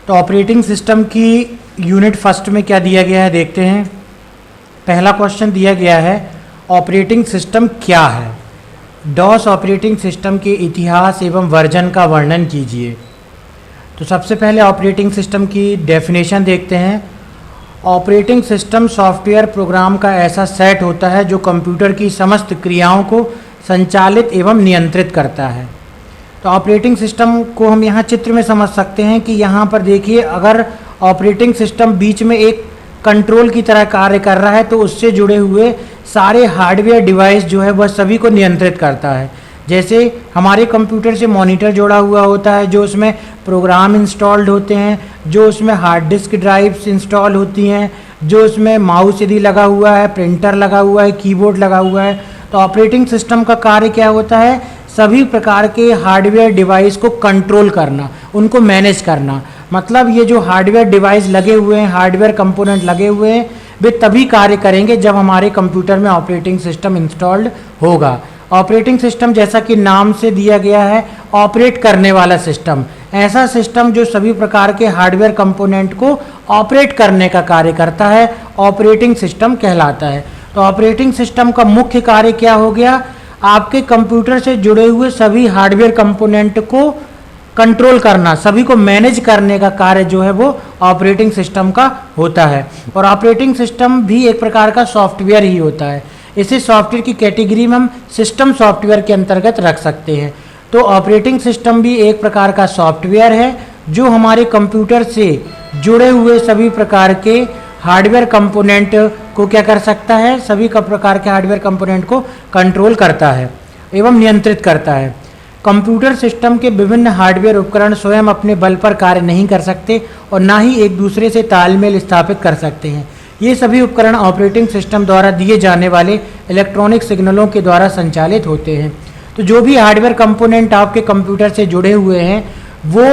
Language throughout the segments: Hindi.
तो ऑपरेटिंग सिस्टम की यूनिट फर्स्ट में क्या दिया गया है देखते हैं। पहला क्वेश्चन दिया गया है ऑपरेटिंग सिस्टम क्या है। डॉस ऑपरेटिंग सिस्टम के इतिहास एवं वर्जन का वर्णन कीजिए। तो सबसे पहले ऑपरेटिंग सिस्टम की डेफिनेशन देखते हैं। ऑपरेटिंग सिस्टम सॉफ्टवेयर प्रोग्राम का ऐसा सेट होता है जो कंप्यूटर की समस्त क्रियाओं को संचालित एवं नियंत्रित करता है। तो ऑपरेटिंग सिस्टम को हम यहाँ चित्र में समझ सकते हैं कि यहाँ पर देखिए, अगर ऑपरेटिंग सिस्टम बीच में एक कंट्रोल की तरह कार्य कर रहा है तो उससे जुड़े हुए सारे हार्डवेयर डिवाइस जो है वह सभी को नियंत्रित करता है। जैसे हमारे कंप्यूटर से मॉनिटर जुड़ा हुआ होता है जो उसमें प्रोग्राम इंस्टॉल्ड होते हैं, जो उसमें हार्ड डिस्क ड्राइव्स इंस्टॉल होती हैं, जो उसमें माउस यदि लगा हुआ है, प्रिंटर लगा हुआ है, कीबोर्ड लगा हुआ है। तो ऑपरेटिंग सिस्टम का कार्य क्या होता है? सभी प्रकार के हार्डवेयर डिवाइस को कंट्रोल करना, उनको मैनेज करना। मतलब ये जो हार्डवेयर डिवाइस लगे हुए हैं, हार्डवेयर कंपोनेंट लगे हुए हैं, वे तभी कार्य करेंगे जब हमारे कंप्यूटर में ऑपरेटिंग सिस्टम इंस्टॉल्ड होगा। ऑपरेटिंग सिस्टम जैसा कि नाम से दिया गया है, ऑपरेट करने वाला सिस्टम, ऐसा सिस्टम जो सभी प्रकार के हार्डवेयर कंपोनेंट को ऑपरेट करने का कार्य करता है, ऑपरेटिंग सिस्टम कहलाता है। तो ऑपरेटिंग सिस्टम का मुख्य कार्य क्या हो गया? आपके कंप्यूटर से जुड़े हुए सभी हार्डवेयर कंपोनेंट को कंट्रोल करना, सभी को मैनेज करने का कार्य जो है वो ऑपरेटिंग सिस्टम का होता है। और ऑपरेटिंग सिस्टम भी एक प्रकार का सॉफ्टवेयर ही होता है। इसे सॉफ्टवेयर की कैटेगरी में हम सिस्टम सॉफ्टवेयर के अंतर्गत रख सकते हैं। तो ऑपरेटिंग सिस्टम भी एक प्रकार का सॉफ्टवेयर है जो हमारे कंप्यूटर से जुड़े हुए सभी प्रकार के हार्डवेयर कंपोनेंट को क्या कर सकता है? सभी प्रकार के हार्डवेयर कंपोनेंट को कंट्रोल करता है एवं नियंत्रित करता है। कंप्यूटर सिस्टम के विभिन्न हार्डवेयर उपकरण स्वयं अपने बल पर कार्य नहीं कर सकते और ना ही एक दूसरे से तालमेल स्थापित कर सकते हैं। ये सभी उपकरण ऑपरेटिंग सिस्टम द्वारा दिए जाने वाले इलेक्ट्रॉनिक सिग्नलों के द्वारा संचालित होते हैं। तो जो भी हार्डवेयर कंपोनेंट आपके कंप्यूटर से जुड़े हुए हैं वो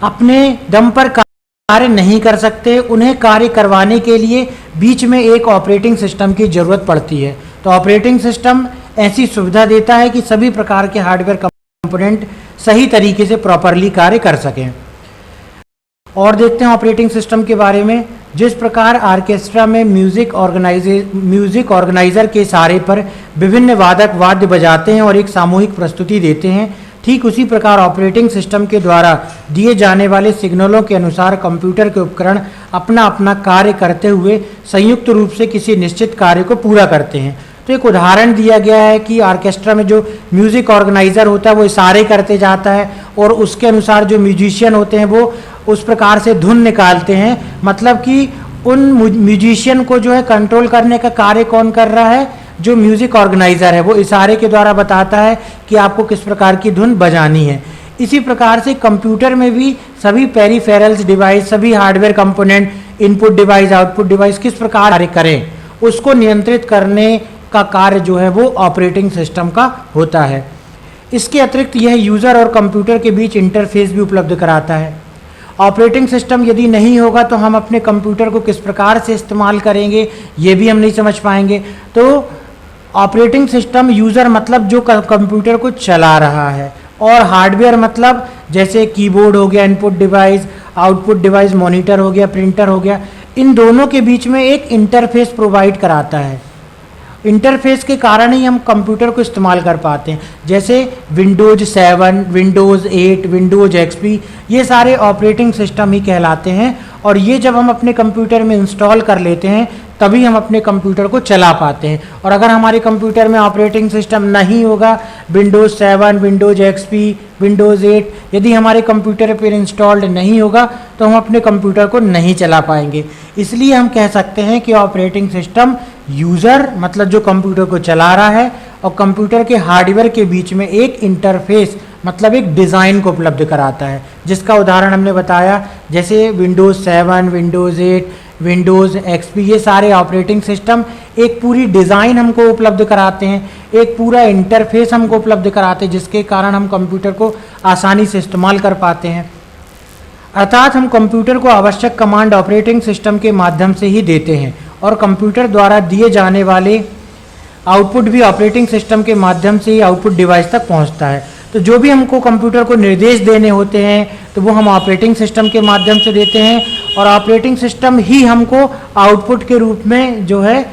अपने दम पर कार्य नहीं कर सकते। उन्हें कार्य करवाने के लिए बीच में एक ऑपरेटिंग सिस्टम की ज़रूरत पड़ती है। तो ऑपरेटिंग सिस्टम ऐसी सुविधा देता है कि सभी प्रकार के हार्डवेयर कंपोनेंट सही तरीके से प्रॉपरली कार्य कर सकें। और देखते हैं ऑपरेटिंग सिस्टम के बारे में। जिस प्रकार ऑर्केस्ट्रा में म्यूजिक ऑर्गेनाइजर के इशारे पर विभिन्न वादक वाद्य बजाते हैं और एक सामूहिक प्रस्तुति देते हैं, ठीक उसी प्रकार ऑपरेटिंग सिस्टम के द्वारा दिए जाने वाले सिग्नलों के अनुसार कंप्यूटर के उपकरण अपना अपना कार्य करते हुए संयुक्त रूप से किसी निश्चित कार्य को पूरा करते हैं। तो एक उदाहरण दिया गया है कि ऑर्केस्ट्रा में जो म्यूजिक ऑर्गेनाइजर होता है वो इशारे करते जाता है और उसके अनुसार जो म्यूजिशियन होते हैं वो उस प्रकार से धुन निकालते हैं। मतलब कि उन म्यूजिशियन को जो है कंट्रोल करने का कार्य कौन कर रहा है? जो म्यूजिक ऑर्गेनाइजर है, वो इशारे के द्वारा बताता है कि आपको किस प्रकार की धुन बजानी है। इसी प्रकार से कंप्यूटर में भी सभी पेरिफेरल्स डिवाइस, सभी hardware component, input device, output device किस प्रकार कार्य करें, उसको नियंत्रित करने का कार्य जो है वो ऑपरेटिंग सिस्टम का होता है। इसके अतिरिक्त यह यूज़र और कंप्यूटर के बीच इंटरफेस भी उपलब्ध कराता है। ऑपरेटिंग सिस्टम यदि नहीं होगा तो हम अपने कंप्यूटर को किस प्रकार से इस्तेमाल करेंगे ये भी हम नहीं समझ पाएंगे। तो ऑपरेटिंग सिस्टम यूज़र मतलब जो कंप्यूटर को चला रहा है, और हार्डवेयर मतलब जैसे कीबोर्ड हो गया, input device, output device, monitor हो गया, प्रिंटर हो गया, इन दोनों के बीच में एक इंटरफेस प्रोवाइड कराता है। इंटरफेस के कारण ही हम कंप्यूटर को इस्तेमाल कर पाते हैं। जैसे विंडोज 7, विंडोज़ 8, विंडोज एक्सपी, ये सारे ऑपरेटिंग सिस्टम ही कहलाते हैं। और ये जब हम अपने कंप्यूटर में इंस्टॉल कर लेते हैं तभी हम अपने कंप्यूटर को चला पाते हैं। और अगर हमारे कंप्यूटर में ऑपरेटिंग सिस्टम नहीं होगा, विंडोज 7, विंडोज एक्सपी, विंडोज 8 यदि हमारे कंप्यूटर पर इंस्टॉल्ड नहीं होगा तो हम अपने कंप्यूटर को नहीं चला पाएंगे। इसलिए हम कह सकते हैं कि ऑपरेटिंग सिस्टम यूज़र मतलब जो कंप्यूटर को चला रहा है और कंप्यूटर के हार्डवेयर के बीच में एक इंटरफेस मतलब एक डिज़ाइन को उपलब्ध कराता है, जिसका उदाहरण हमने बताया। जैसे विंडोज़ 7, विंडोज़ 8, विंडोज़ एक्सपी, ये सारे ऑपरेटिंग सिस्टम एक पूरी डिज़ाइन हमको उपलब्ध कराते हैं, एक पूरा इंटरफेस हमको उपलब्ध कराते हैं, जिसके कारण हम कंप्यूटर को आसानी से इस्तेमाल कर पाते हैं। अर्थात हम कंप्यूटर को आवश्यक कमांड ऑपरेटिंग सिस्टम के माध्यम से ही देते हैं और कंप्यूटर द्वारा दिए जाने वाले आउटपुट भी ऑपरेटिंग सिस्टम के माध्यम से ही आउटपुट डिवाइस तक पहुंचता है। तो जो भी हमको कंप्यूटर को निर्देश देने होते हैं तो वो हम ऑपरेटिंग सिस्टम के माध्यम से देते हैं, और ऑपरेटिंग सिस्टम ही हमको आउटपुट के रूप में जो है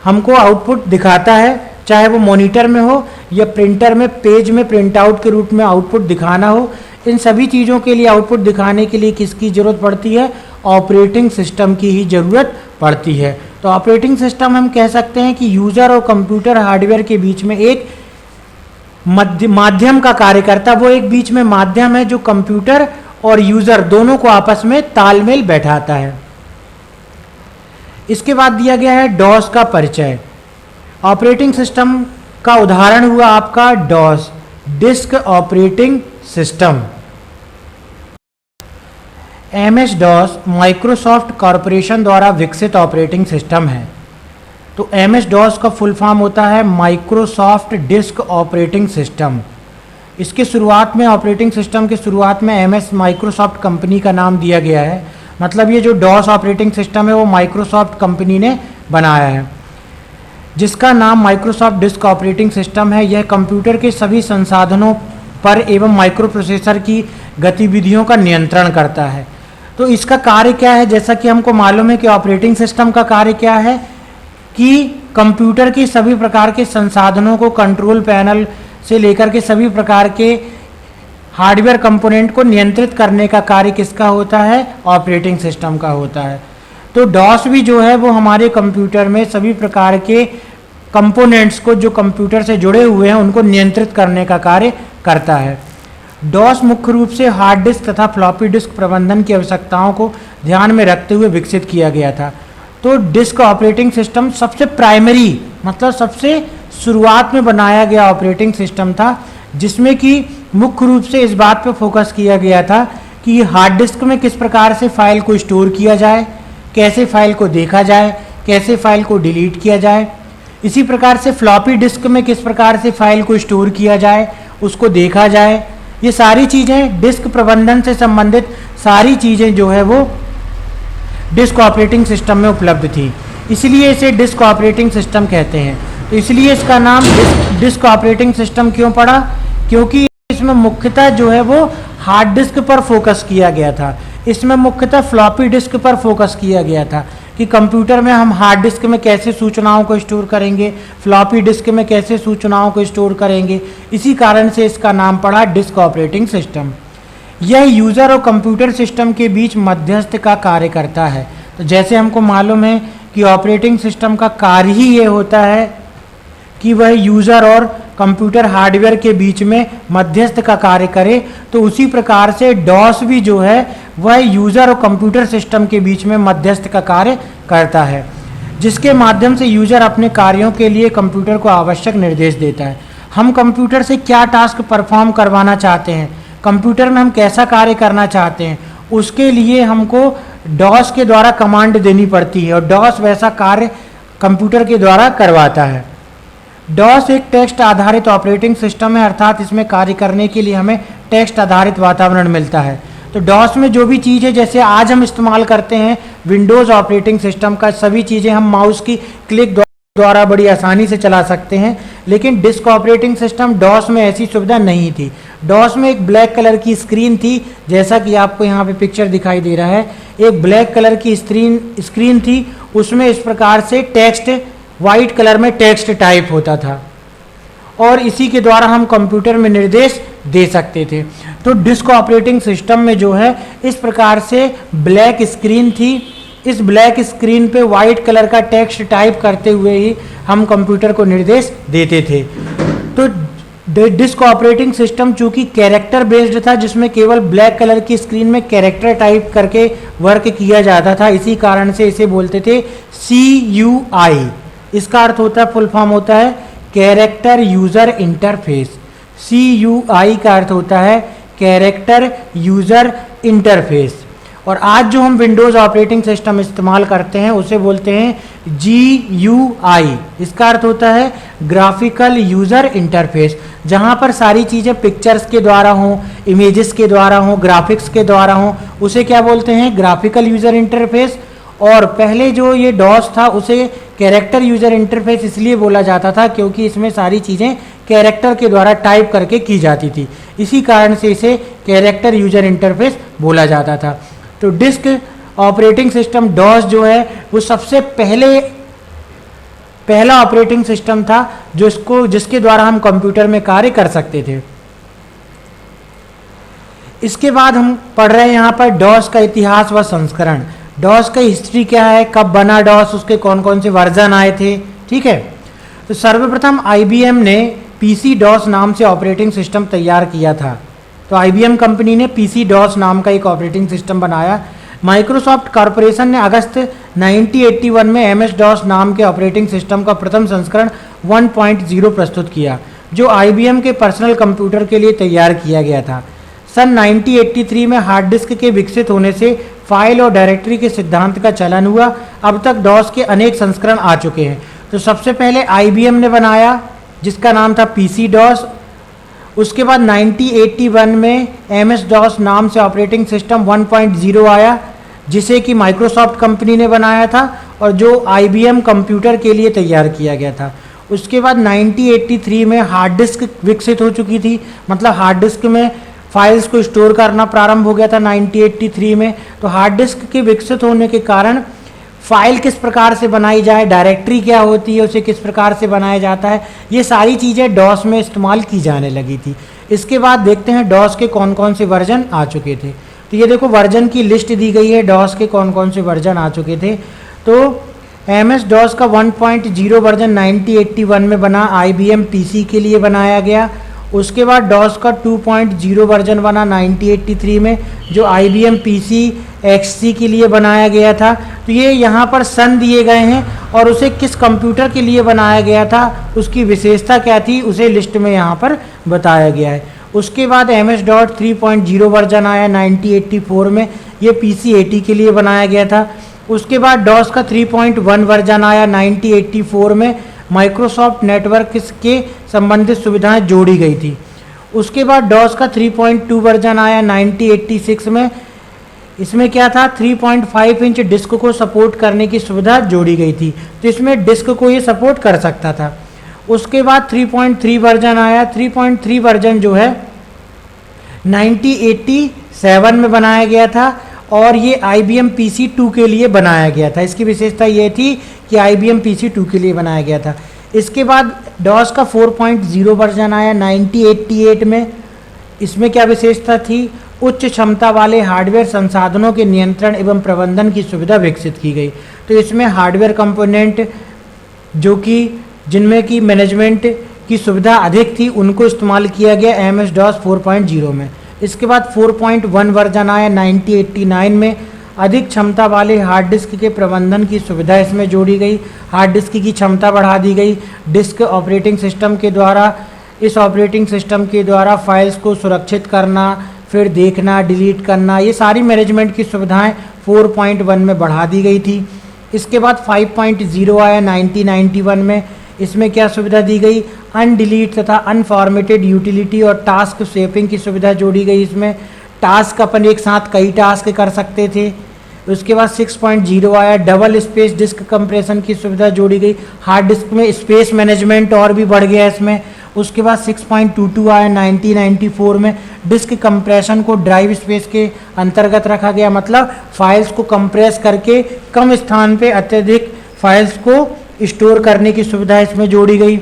हमको आउटपुट दिखाता है, चाहे वो मॉनिटर में हो या प्रिंटर में पेज में प्रिंट आउट के रूप में आउटपुट दिखाना हो। इन सभी चीज़ों के लिए आउटपुट दिखाने के लिए किसकी ज़रूरत पड़ती है? ऑपरेटिंग सिस्टम की ही ज़रूरत पड़ती है। तो ऑपरेटिंग सिस्टम हम कह सकते हैं कि यूज़र और कंप्यूटर हार्डवेयर के बीच में एक माध्यम का कार्य करता है। वो एक बीच में माध्यम है जो कंप्यूटर और यूज़र दोनों को आपस में तालमेल बैठाता है। इसके बाद दिया गया है डॉस का परिचय। ऑपरेटिंग सिस्टम का उदाहरण हुआ आपका DOS, disk operating system. MS DOS Microsoft Corporation द्वारा विकसित ऑपरेटिंग सिस्टम है। तो MS DOS का फुल फॉर्म होता है माइक्रोसॉफ्ट डिस्क ऑपरेटिंग सिस्टम। इसके शुरुआत में ऑपरेटिंग सिस्टम के शुरुआत में MS माइक्रोसॉफ्ट कंपनी का नाम दिया गया है। मतलब ये जो DOS ऑपरेटिंग सिस्टम है वो माइक्रोसॉफ्ट कंपनी ने बनाया है, जिसका नाम माइक्रोसॉफ्ट डिस्क ऑपरेटिंग सिस्टम है। यह कंप्यूटर के सभी संसाधनों पर एवं माइक्रो प्रोसेसर की गतिविधियों का नियंत्रण करता है। तो इसका कार्य क्या है? जैसा कि हमको मालूम है कि ऑपरेटिंग सिस्टम का कार्य क्या है कि कंप्यूटर की सभी प्रकार के संसाधनों को कंट्रोल पैनल से लेकर के सभी प्रकार के हार्डवेयर कंपोनेंट को नियंत्रित करने का कार्य किसका होता है? ऑपरेटिंग सिस्टम का होता है। तो डॉस भी जो है वो हमारे कंप्यूटर में सभी प्रकार के कंपोनेंट्स को जो कंप्यूटर से जुड़े हुए हैं उनको नियंत्रित करने का कार्य करता है। डॉस मुख्य रूप से हार्ड डिस्क तथा फ्लॉपी डिस्क प्रबंधन की आवश्यकताओं को ध्यान में रखते हुए विकसित किया गया था। तो डिस्क ऑपरेटिंग सिस्टम सबसे प्राइमरी मतलब सबसे शुरुआत में बनाया गया ऑपरेटिंग सिस्टम था, जिसमें कि मुख्य रूप से इस बात पर फोकस किया गया था कि हार्ड डिस्क में किस प्रकार से फाइल को स्टोर किया जाए, कैसे फाइल को देखा जाए, कैसे फाइल को डिलीट किया जाए। इसी प्रकार से फ्लॉपी डिस्क में किस प्रकार से फाइल को स्टोर किया जाए, उसको देखा जाए। ये सारी चीज़ें डिस्क प्रबंधन से संबंधित सारी चीज़ें जो है वो डिस्क ऑपरेटिंग सिस्टम में उपलब्ध थी, इसलिए इसे डिस्क ऑपरेटिंग सिस्टम कहते हैं। तो इसलिए इसका नाम डिस्क ऑपरेटिंग सिस्टम क्यों पड़ा? क्योंकि इसमें मुख्यतः जो है वो हार्ड डिस्क पर फोकस किया गया था। इसमें मुख्यतः फ्लॉपी डिस्क पर फोकस किया गया था कि कंप्यूटर में हम हार्ड डिस्क में कैसे सूचनाओं को स्टोर करेंगे, फ्लॉपी डिस्क में कैसे सूचनाओं को स्टोर करेंगे। इसी कारण से इसका नाम पड़ा डिस्क ऑपरेटिंग सिस्टम। यह यूज़र और कंप्यूटर सिस्टम के बीच मध्यस्थ का कार्य करता है। तो जैसे हमको मालूम है कि ऑपरेटिंग सिस्टम का कार्य ही ये होता है कि वह यूज़र और कंप्यूटर हार्डवेयर के बीच में मध्यस्थ का कार्य करे, तो उसी प्रकार से डॉस भी जो है वह यूज़र और कंप्यूटर सिस्टम के बीच में मध्यस्थ का कार्य करता है, जिसके माध्यम से यूज़र अपने कार्यों के लिए कंप्यूटर को आवश्यक निर्देश देता है। हम कंप्यूटर से क्या टास्क परफॉर्म करवाना चाहते हैं, कंप्यूटर में हम कैसा कार्य करना चाहते हैं, उसके लिए हमको डॉस के द्वारा कमांड देनी पड़ती है और डॉस वैसा कार्य कंप्यूटर के द्वारा करवाता है। डॉस एक टेक्स्ट आधारित ऑपरेटिंग सिस्टम है, अर्थात इसमें कार्य करने के लिए हमें टेक्स्ट आधारित वातावरण मिलता है। तो डॉस में जो भी चीज़ है, जैसे आज हम इस्तेमाल करते हैं विंडोज़ ऑपरेटिंग सिस्टम का, सभी चीज़ें हम माउस की क्लिक द्वारा बड़ी आसानी से चला सकते हैं, लेकिन डिस्क ऑपरेटिंग सिस्टम डॉस में ऐसी सुविधा नहीं थी। डॉस में एक ब्लैक कलर की स्क्रीन थी, जैसा कि आपको यहाँ पे पिक्चर दिखाई दे रहा है, एक ब्लैक कलर की स्क्रीन थी, उसमें इस प्रकार से टेक्स्ट वाइट कलर में टेक्स्ट टाइप होता था और इसी के द्वारा हम कंप्यूटर में निर्देश दे सकते थे। तो डिस्क ऑपरेटिंग सिस्टम में जो है इस प्रकार से ब्लैक स्क्रीन थी, इस ब्लैक स्क्रीन पे वाइट कलर का टेक्स्ट टाइप करते हुए ही हम कंप्यूटर को निर्देश देते थे। तो डिस्क ऑपरेटिंग सिस्टम चूंकि कैरेक्टर बेस्ड था, जिसमें केवल ब्लैक कलर की स्क्रीन में कैरेक्टर टाइप करके वर्क किया जाता था, इसी कारण से इसे बोलते थे CUI। इसका अर्थ होता है, फुल फॉर्म होता है कैरेक्टर यूज़र इंटरफेस। CUI का अर्थ होता है कैरेक्टर यूज़र इंटरफेस। और आज जो हम विंडोज़ ऑपरेटिंग सिस्टम इस्तेमाल करते हैं उसे बोलते हैं GUI। इसका अर्थ होता है ग्राफिकल यूज़र इंटरफेस, जहाँ पर सारी चीज़ें पिक्चर्स के द्वारा हों, इमेजेस के द्वारा हों, ग्राफिक्स के द्वारा हों, उसे क्या बोलते हैं? Graphical user interface. और पहले जो ये डॉस था उसे कैरेक्टर यूजर इंटरफेस इसलिए बोला जाता था क्योंकि इसमें सारी चीज़ें कैरेक्टर के द्वारा टाइप करके की जाती थी, इसी कारण से इसे कैरेक्टर यूजर इंटरफेस बोला जाता था। तो डिस्क ऑपरेटिंग सिस्टम डॉस जो है वो सबसे पहला ऑपरेटिंग सिस्टम था जिसके द्वारा हम कंप्यूटर में कार्य कर सकते थे। इसके बाद हम पढ़ रहे हैं यहाँ पर डॉस का इतिहास व संस्करण। डॉस का हिस्ट्री क्या है, कब बना डॉस, उसके कौन कौन से वर्जन आए थे, ठीक है। तो सर्वप्रथम IBM ने PC डॉस नाम से ऑपरेटिंग सिस्टम तैयार किया था। तो IBM कंपनी ने PC डॉस नाम का एक ऑपरेटिंग सिस्टम बनाया। माइक्रोसॉफ्ट कॉरपोरेशन ने अगस्त 1981 में MS डॉस नाम के ऑपरेटिंग सिस्टम का प्रथम संस्करण 1.0 प्रस्तुत किया, जो IBM के पर्सनल कंप्यूटर के लिए तैयार किया गया था। सन 1983 में हार्ड डिस्क के विकसित होने से फाइल और डायरेक्टरी के सिद्धांत का चलन हुआ। अब तक डॉस के अनेक संस्करण आ चुके हैं। तो सबसे पहले IBM ने बनाया जिसका नाम था PC डॉस। उसके बाद 1981 में MS डॉस नाम से ऑपरेटिंग सिस्टम 1.0 आया, जिसे कि माइक्रोसॉफ्ट कंपनी ने बनाया था और जो IBM कंप्यूटर के लिए तैयार किया गया था। उसके बाद 1983 में हार्ड डिस्क विकसित हो चुकी थी, मतलब हार्ड डिस्क में फाइल्स को स्टोर करना प्रारंभ हो गया था 1983 में। तो हार्ड डिस्क के विकसित होने के कारण फाइल किस प्रकार से बनाई जाए, डायरेक्टरी क्या होती है, उसे किस प्रकार से बनाया जाता है, ये सारी चीज़ें डॉस में इस्तेमाल की जाने लगी थी। इसके बाद देखते हैं डॉस के कौन कौन से वर्जन आ चुके थे। तो ये देखो वर्जन की लिस्ट दी गई है, डॉस के कौन कौन से वर्जन आ चुके थे। तो MS डॉस का 1.0 वर्जन 1981 में बना, IBM PC के लिए बनाया गया। उसके बाद डॉस का 2.0 वर्जन बना 1983 में, जो IBM PC XC के लिए बनाया गया था। तो ये यहाँ पर सन दिए गए हैं और उसे किस कंप्यूटर के लिए बनाया गया था, उसकी विशेषता क्या थी, उसे लिस्ट में यहाँ पर बताया गया है। उसके बाद MS डॉट 3.0 वर्जन आया 1984 में, ये PC 80 के लिए बनाया गया था। उसके बाद डॉस का 3.1 वर्जन आया 1984 में, माइक्रोसॉफ्ट नेटवर्क के संबंधित सुविधाएं जोड़ी गई थी। उसके बाद डॉस का 3.2 वर्जन आया 1986 में। इसमें क्या था, 3.5 इंच डिस्क को सपोर्ट करने की सुविधा जोड़ी गई थी, तो इसमें डिस्क को ये सपोर्ट कर सकता था। उसके बाद 3.3 वर्जन आया। 3.3 वर्जन जो है 1987 में बनाया गया था और ये IBM PC 2 के लिए बनाया गया था। इसकी विशेषता ये थी कि IBM PC 2 के लिए बनाया गया था। इसके बाद डॉस का 4.0 वर्जन आया 1988 में। इसमें क्या विशेषता थी, उच्च क्षमता वाले हार्डवेयर संसाधनों के नियंत्रण एवं प्रबंधन की सुविधा विकसित की गई। तो इसमें हार्डवेयर कंपोनेंट जो कि जिनमें की मैनेजमेंट की सुविधा अधिक थी, उनको इस्तेमाल किया गया MS डॉस 4.0 में। इसके बाद 4.1 वर्जन आया 1989 में। अधिक क्षमता वाले हार्ड डिस्क के प्रबंधन की सुविधा इसमें जोड़ी गई, हार्ड डिस्क की क्षमता बढ़ा दी गई। डिस्क ऑपरेटिंग सिस्टम के द्वारा, इस ऑपरेटिंग सिस्टम के द्वारा फाइल्स को सुरक्षित करना, फिर देखना, डिलीट करना, ये सारी मैनेजमेंट की सुविधाएं 4.1 में बढ़ा दी गई थी। इसके बाद 5.0 आया 1991 में। इसमें क्या सुविधा दी गई, अनडिलीट तथा अनफॉर्मेटेड यूटिलिटी और टास्क शेपिंग की सुविधा जोड़ी गई। इसमें टास्क अपन एक साथ कई टास्क कर सकते थे। उसके बाद 6.0 आया, डबल स्पेस डिस्क कंप्रेशन की सुविधा जोड़ी गई। हार्ड डिस्क में स्पेस मैनेजमेंट और भी बढ़ गया इसमें। उसके बाद 6.22 आया 1994 में। डिस्क कंप्रेशन को ड्राइव स्पेस के अंतर्गत रखा गया, मतलब फाइल्स को कंप्रेस करके कम स्थान पे अत्यधिक फाइल्स को स्टोर करने की सुविधा इसमें जोड़ी गई।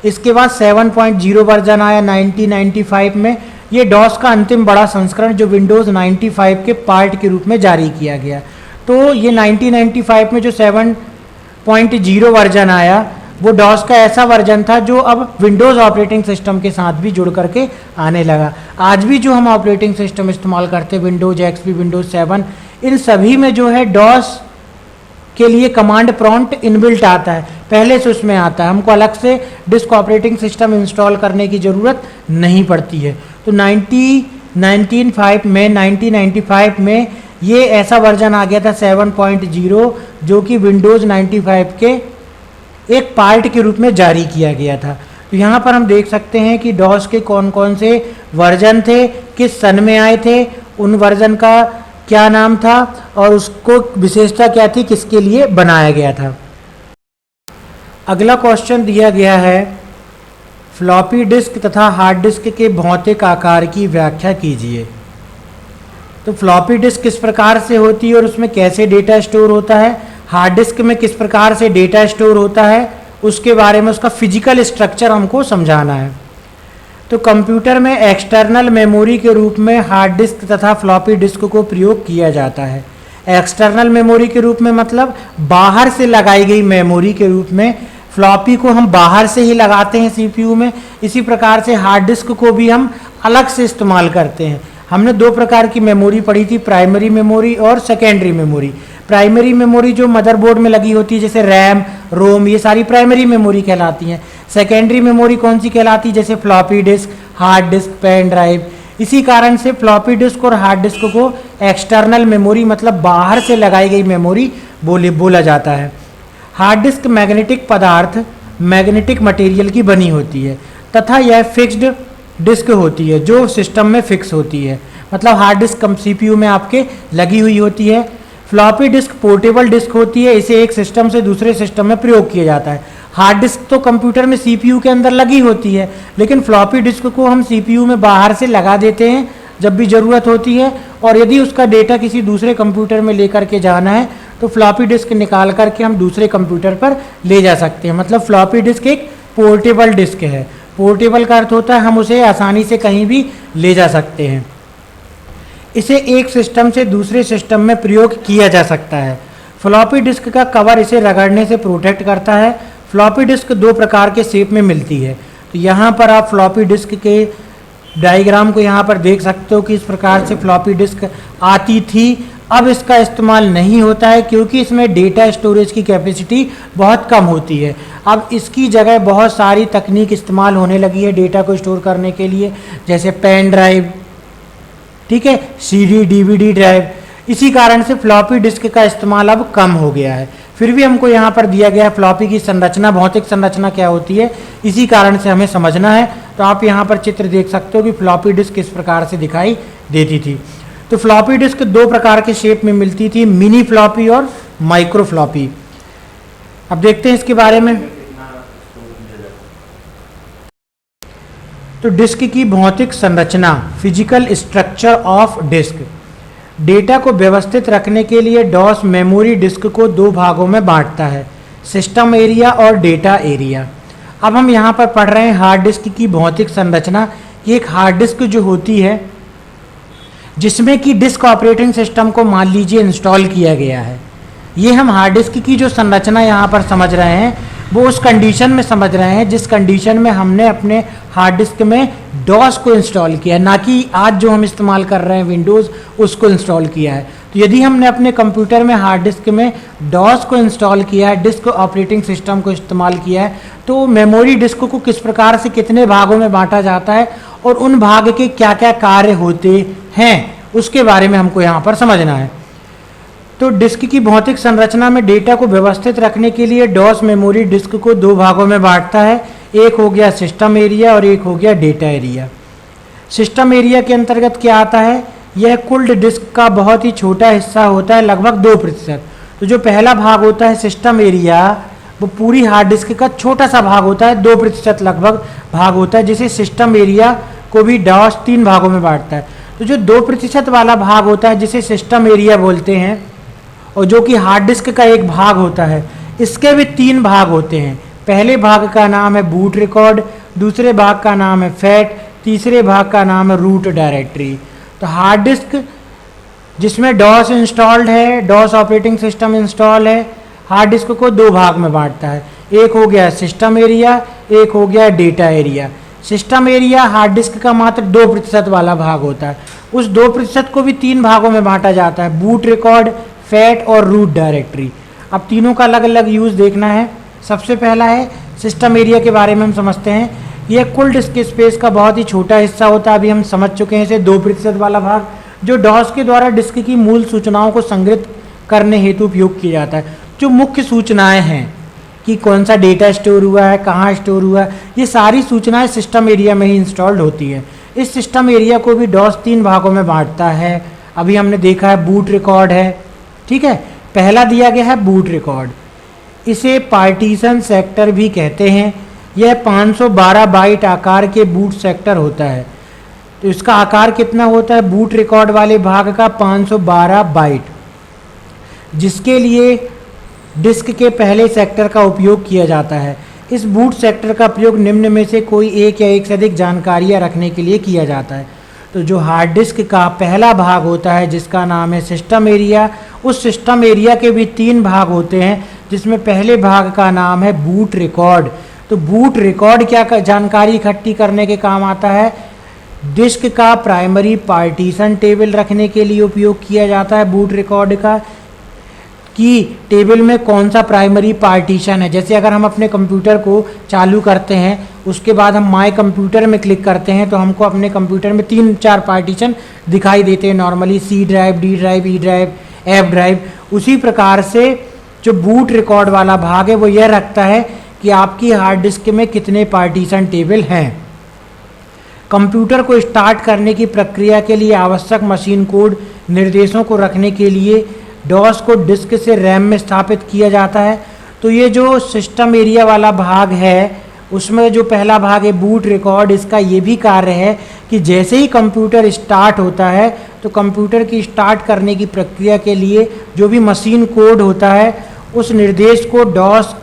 इसके बाद 7.0 वर्जन आया 1995 में। ये डॉस का अंतिम बड़ा संस्करण जो विंडोज़ 95 के पार्ट के रूप में जारी किया गया। तो ये 1995 में जो 7.0 वर्जन आया वो डॉस का ऐसा वर्जन था जो अब विंडोज़ ऑपरेटिंग सिस्टम के साथ भी जुड़ करके आने लगा। आज भी जो हम ऑपरेटिंग सिस्टम इस्तेमाल करते हैं, विंडोज़ XP, विंडोज़ 7, इन सभी में जो है डॉस के लिए कमांड प्रॉम्प्ट इनबिल्ट आता है, पहले से उसमें आता है। हमको अलग से डिस्क ऑपरेटिंग सिस्टम इंस्टॉल करने की ज़रूरत नहीं पड़ती है। तो 1995 में ये ऐसा वर्जन आ गया था 7.0 जो कि विंडोज़ 95 के एक पार्ट के रूप में जारी किया गया था। तो यहाँ पर हम देख सकते हैं कि डॉस के कौन कौन से वर्जन थे, किस सन में आए थे, उन वर्जन का क्या नाम था और उसको विशेषता क्या थी, किसके लिए बनाया गया था। अगला क्वेश्चन दिया गया है, फ्लॉपी डिस्क तथा हार्ड डिस्क के भौतिक आकार की व्याख्या कीजिए। तो फ्लॉपी डिस्क किस प्रकार से होती है और उसमें कैसे डेटा स्टोर होता है, हार्ड डिस्क में किस प्रकार से डेटा स्टोर होता है, उसके बारे में उसका फिजिकल स्ट्रक्चर हमको समझाना है। तो कंप्यूटर में एक्सटर्नल मेमोरी के रूप में हार्ड डिस्क तथा फ्लॉपी डिस्क को प्रयोग किया जाता है। एक्सटर्नल मेमोरी के रूप में मतलब बाहर से लगाई गई मेमोरी के रूप में, फ्लॉपी को हम बाहर से ही लगाते हैं सीपीयू में। इसी प्रकार से हार्ड डिस्क को भी हम अलग से इस्तेमाल करते हैं। हमने दो प्रकार की मेमोरी पढ़ी थी, प्राइमरी मेमोरी और सेकेंडरी मेमोरी। प्राइमरी मेमोरी जो मदरबोर्ड में लगी होती है, जैसे रैम, रोम, ये सारी प्राइमरी मेमोरी कहलाती हैं। सेकेंडरी मेमोरी कौन सी कहलाती है, जैसे floppy disk, hard disk, pen drive. इसी कारण से फ्लॉपी डिस्क और हार्ड डिस्क को एक्सटर्नल मेमोरी मतलब बाहर से लगाई गई मेमोरी बोला जाता है। हार्ड डिस्क मैग्नेटिक पदार्थ, मैग्नेटिक मटेरियल की बनी होती है तथा यह फिक्स्ड डिस्क होती है जो सिस्टम में फिक्स होती है। मतलब हार्ड डिस्क सीपीयू में आपके लगी हुई होती है। फ्लॉपी डिस्क पोर्टेबल डिस्क होती है, इसे एक सिस्टम से दूसरे सिस्टम में प्रयोग किया जाता है। हार्ड डिस्क तो कंप्यूटर में सीपीयू के अंदर लगी होती है, लेकिन फ्लॉपी डिस्क को हम सीपीयू में बाहर से लगा देते हैं जब भी ज़रूरत होती है। और यदि उसका डेटा किसी दूसरे कंप्यूटर में लेकर के जाना है तो फ्लॉपी डिस्क निकाल करके हम दूसरे कंप्यूटर पर ले जा सकते हैं। मतलब फ्लॉपी डिस्क एक पोर्टेबल डिस्क है। पोर्टेबल का अर्थ होता है हम उसे आसानी से कहीं भी ले जा सकते हैं। इसे एक सिस्टम से दूसरे सिस्टम में प्रयोग किया जा सकता है। फ्लॉपी डिस्क का कवर इसे रगड़ने से प्रोटेक्ट करता है। फ्लॉपी डिस्क दो प्रकार के शेप में मिलती है। तो यहाँ पर आप फ्लॉपी डिस्क के डायग्राम को यहाँ पर देख सकते हो कि इस प्रकार से फ्लॉपी डिस्क आती थी। अब इसका इस्तेमाल नहीं होता है क्योंकि इसमें डेटा स्टोरेज की कैपेसिटी बहुत कम होती है। अब इसकी जगह बहुत सारी तकनीक इस्तेमाल होने लगी है डेटा को स्टोर करने के लिए, जैसे पेन ड्राइव, ठीक है, सीडी, डीवीडी ड्राइव। इसी कारण से फ्लॉपी डिस्क का इस्तेमाल अब कम हो गया है। फिर भी हमको यहाँ पर दिया गया है फ्लॉपी की संरचना, भौतिक संरचना क्या होती है, इसी कारण से हमें समझना है। तो आप यहाँ पर चित्र देख सकते हो कि फ्लॉपी डिस्क किस प्रकार से दिखाई देती थी। तो फ्लॉपी डिस्क दो प्रकार के शेप में मिलती थी, मिनी फ्लॉपी और माइक्रो फ्लॉपी। अब देखते हैं इसके बारे में। तो डिस्क की भौतिक संरचना, physical structure of disk. Data को व्यवस्थित रखने के लिए डॉस मेमोरी डिस्क को दो भागों में बांटता है, सिस्टम एरिया और डेटा एरिया। अब हम यहाँ पर पढ़ रहे हैं हार्ड डिस्क की भौतिक संरचना। ये एक हार्ड डिस्क जो होती है जिसमें कि डिस्क ऑपरेटिंग सिस्टम को मान लीजिए इंस्टॉल किया गया है। ये हम हार्ड डिस्क की जो संरचना यहाँ पर समझ रहे हैं वो उस कंडीशन में समझ रहे हैं जिस कंडीशन में हमने अपने हार्ड डिस्क में डॉस को इंस्टॉल किया है, ना कि आज जो हम इस्तेमाल कर रहे हैं विंडोज़ उसको इंस्टॉल किया है। तो यदि हमने अपने कंप्यूटर में हार्ड डिस्क में डॉस को इंस्टॉल किया है, डिस्क ऑपरेटिंग सिस्टम को इस्तेमाल किया है, तो मेमोरी डिस्क को किस प्रकार से कितने भागों में बांटा जाता है और उन भाग के क्या क्या कार्य होते हैं उसके बारे में हमको यहाँ पर समझना है। तो डिस्क की भौतिक संरचना में डेटा को व्यवस्थित रखने के लिए डॉस मेमोरी डिस्क को दो भागों में बांटता है। एक हो गया सिस्टम एरिया और एक हो गया डेटा एरिया। सिस्टम एरिया के अंतर्गत क्या आता है, यह कुल डिस्क का बहुत ही छोटा हिस्सा होता है, लगभग 2%। तो जो पहला भाग होता है सिस्टम एरिया, वो पूरी हार्ड डिस्क का छोटा सा भाग होता है, 2% लगभग भाग होता है, जिसे सिस्टम एरिया को भी डॉस 3 भागों में बांटता है। तो जो 2% वाला भाग होता है जिसे सिस्टम एरिया बोलते हैं और जो कि हार्ड डिस्क का एक भाग होता है, इसके भी 3 भाग होते हैं। पहले भाग का नाम है बूट रिकॉर्ड, दूसरे भाग का नाम है फैट, तीसरे भाग का नाम है रूट डायरेक्टरी। तो हार्ड डिस्क जिसमें डॉस इंस्टॉल्ड है, डॉस ऑपरेटिंग सिस्टम इंस्टॉल है, हार्ड डिस्क को 2 भाग में बांटता है। एक हो गया सिस्टम एरिया, एक हो गया data area. System area hard disk का मात्र 2% वाला भाग होता है। उस 2% को भी 3 भागों में बांटा जाता है, बूट रिकॉर्ड, फैट और रूट डायरेक्टरी। अब तीनों का अलग अलग यूज़ देखना है। सबसे पहला है सिस्टम एरिया के बारे में हम समझते हैं। यह कुल डिस्क स्पेस का बहुत ही छोटा हिस्सा होता है, अभी हम समझ चुके हैं इसे, 2% वाला भाग, जो डॉस के द्वारा डिस्क की मूल सूचनाओं को संग्रहित करने हेतु उपयोग किया जाता है। जो मुख्य सूचनाएं हैं कि कौन सा डेटा स्टोर हुआ है, कहाँ स्टोर हुआ है, ये सारी सूचनाएं सिस्टम एरिया में ही इंस्टॉल्ड होती है। इस सिस्टम एरिया को भी डॉस 3 भागों में बांटता है। अभी हमने देखा है बूट रिकॉर्ड है, ठीक है। पहला दिया गया है बूट रिकॉर्ड, इसे पार्टीशन सेक्टर भी कहते हैं। यह 512 बाइट आकार के बूट सेक्टर होता है। तो इसका आकार कितना होता है बूट रिकॉर्ड वाले भाग का? 512 बाइट, जिसके लिए डिस्क के पहले सेक्टर का उपयोग किया जाता है। इस बूट सेक्टर का प्रयोग निम्न में से कोई एक या एक से अधिक जानकारियाँ रखने के लिए किया जाता है। तो जो हार्ड डिस्क का पहला भाग होता है जिसका नाम है सिस्टम एरिया, उस सिस्टम एरिया के भी 3 भाग होते हैं, जिसमें पहले भाग का नाम है बूट रिकॉर्ड। तो बूट रिकॉर्ड क्या जानकारी इकट्ठी करने के काम आता है? डिस्क का प्राइमरी पार्टीशन टेबल रखने के लिए उपयोग किया जाता है बूट रिकॉर्ड का, कि टेबल में कौन सा प्राइमरी पार्टीशन है। जैसे अगर हम अपने कंप्यूटर को चालू करते हैं, उसके बाद हम माय कंप्यूटर में क्लिक करते हैं, तो हमको अपने कंप्यूटर में 3-4 पार्टीशन दिखाई देते हैं normally, C drive, D drive, E drive, F drive. उसी प्रकार से जो बूट रिकॉर्ड वाला भाग है वो यह रखता है कि आपकी हार्ड डिस्क में कितने पार्टीशन टेबल हैं। कंप्यूटर को स्टार्ट करने की प्रक्रिया के लिए आवश्यक मशीन कोड निर्देशों को रखने के लिए डॉस को डिस्क से रैम में स्थापित किया जाता है। तो ये जो सिस्टम एरिया वाला भाग है, उसमें जो पहला भाग है बूट रिकॉर्ड, इसका ये भी कार्य है कि जैसे ही कंप्यूटर स्टार्ट होता है तो कंप्यूटर की स्टार्ट करने की प्रक्रिया के लिए जो भी मशीन कोड होता है, उस निर्देश को डॉस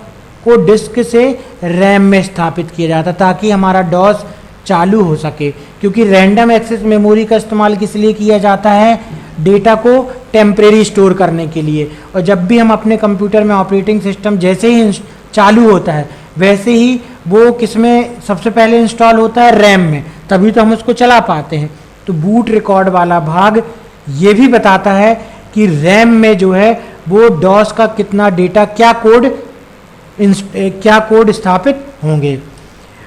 को डिस्क से रैम में स्थापित किया जाता है, ताकि हमारा डॉस चालू हो सके। क्योंकि रैंडम एक्सेस मेमोरी का इस्तेमाल किस लिए किया जाता है? डेटा को टेम्परेरी स्टोर करने के लिए। और जब भी हम अपने कंप्यूटर में ऑपरेटिंग सिस्टम जैसे ही चालू होता है, वैसे ही वो किस में सबसे पहले इंस्टॉल होता है? रैम में, तभी तो हम उसको चला पाते हैं। तो बूट रिकॉर्ड वाला भाग ये भी बताता है कि रैम में जो है वो डॉस का कितना डेटा, क्या कोड स्थापित होंगे।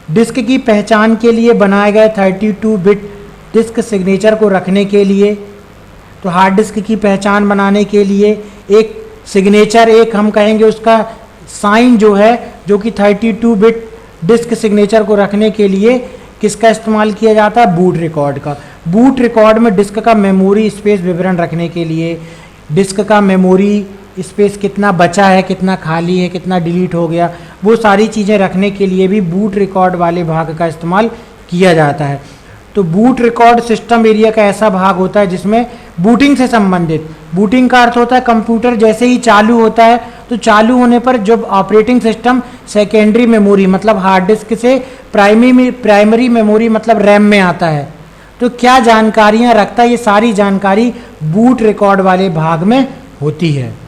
डिस्क की पहचान के लिए बनाए गए 32 बिट डिस्क सिग्नेचर को रखने के लिए, तो हार्ड डिस्क की पहचान बनाने के लिए एक सिग्नेचर, एक हम कहेंगे उसका साइन जो है, जो कि 32 बिट डिस्क सिग्नेचर को रखने के लिए किसका इस्तेमाल किया जाता है? बूट रिकॉर्ड का। बूट रिकॉर्ड में डिस्क का मेमोरी स्पेस विवरण रखने के लिए, डिस्क का मेमोरी स्पेस कितना बचा है, कितना खाली है, कितना डिलीट हो गया, वो सारी चीज़ें रखने के लिए भी बूट रिकॉर्ड वाले भाग का इस्तेमाल किया जाता है। तो बूट रिकॉर्ड सिस्टम एरिया का ऐसा भाग होता है जिसमें बूटिंग से संबंधित, बूटिंग का अर्थ होता है कंप्यूटर जैसे ही चालू होता है तो चालू होने पर जब ऑपरेटिंग सिस्टम सेकेंडरी मेमोरी मतलब हार्ड डिस्क से प्राइमरी मेमोरी मतलब रैम में आता है, तो क्या जानकारियां रखता है, ये सारी जानकारी बूट रिकॉर्ड वाले भाग में होती है।